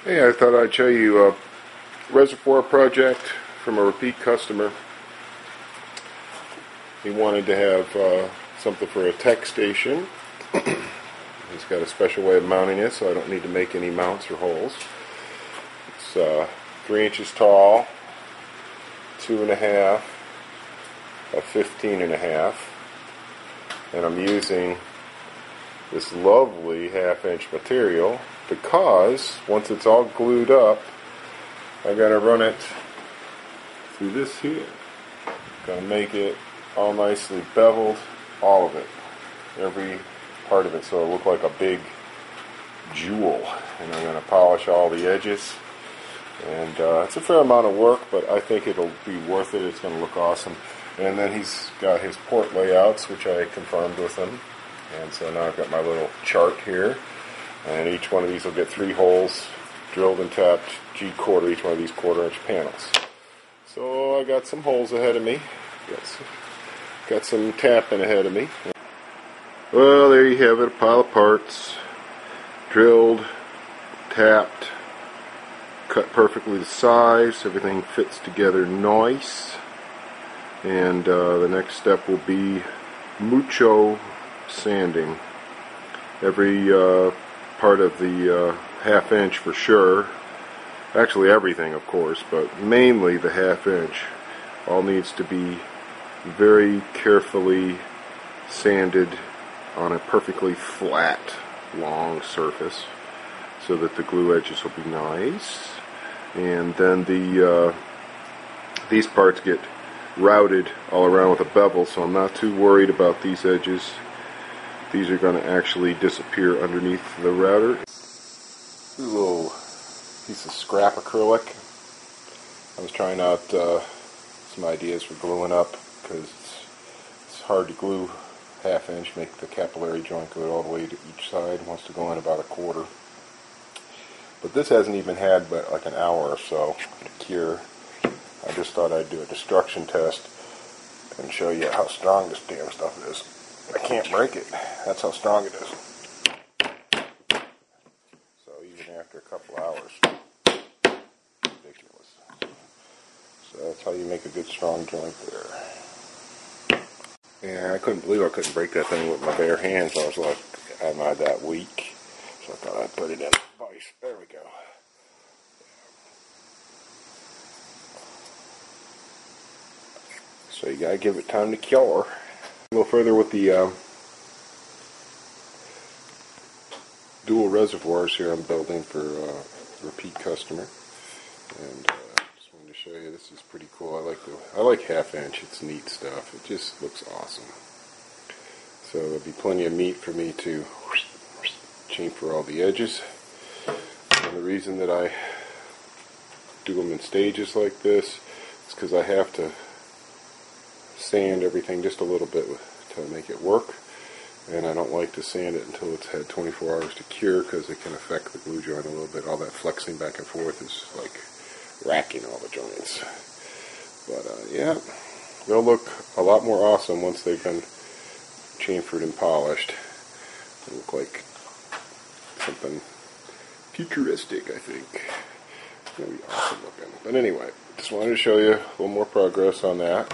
Hey, I thought I'd show you a reservoir project from a repeat customer. He wanted to have something for a tech station. He's got a special way of mounting it, so I don't need to make any mounts or holes. It's 3 inches tall, 2.5 by 15.5, and I'm using this lovely 1/2-inch material because once it's all glued up, I gotta run it through this here. Gonna make it all nicely beveled, all of it, every part of it, so it'll look like a big jewel. And I'm gonna polish all the edges, and it's a fair amount of work, but I think it'll be worth it. It's gonna look awesome. And then he's got his port layouts, which I confirmed with him. And so now I've got my little chart here, and each one of these will get 3 holes drilled and tapped G-quarter, each one of these 1/4-inch panels. So I got some holes ahead of me, got some tapping ahead of me. Well, there you have it, a pile of parts, drilled, tapped, cut perfectly to size, everything fits together nice. And the next step will be mucho sanding. Every part of the 1/2-inch for sure, actually everything of course, but mainly the 1/2-inch, all needs to be very carefully sanded on a perfectly flat long surface so that the glue edges will be nice. And then these parts get routed all around with a bevel, so I'm not too worried about these edges. These are going to actually disappear underneath the router. This is a little piece of scrap acrylic. I was trying out some ideas for gluing up because it's hard to glue 1/2-inch, make the capillary joint go all the way to each side. It wants to go in about 1/4. But this hasn't even had but like an hour or so to cure. I just thought I'd do a destruction test and show you how strong this damn stuff is. I can't break it. That's how strong it is. So even after a couple hours, ridiculous. So that's how you make a good strong joint there. Yeah, I couldn't believe I couldn't break that thing with my bare hands. I was like, am I that weak? So I thought I'd put it in a vise. There we go. So you gotta give it time to cure. A little further with the dual reservoirs here I'm building for a repeat customer, and just wanted to show you this is pretty cool. I like 1/2-inch. It's neat stuff. It just looks awesome. So there'll be plenty of meat for me to chamfer all the edges. And the reason that I do them in stages like this is because I have to sand everything just a little bit to make it work, and I don't like to sand it until it's had 24 hours to cure because it can affect the glue joint a little bit. All that flexing back and forth is like racking all the joints. But yeah, they'll look a lot more awesome once they've been chamfered and polished. They'll look like something futuristic, I think. It's going to be awesome looking. But anyway, just wanted to show you a little more progress on that.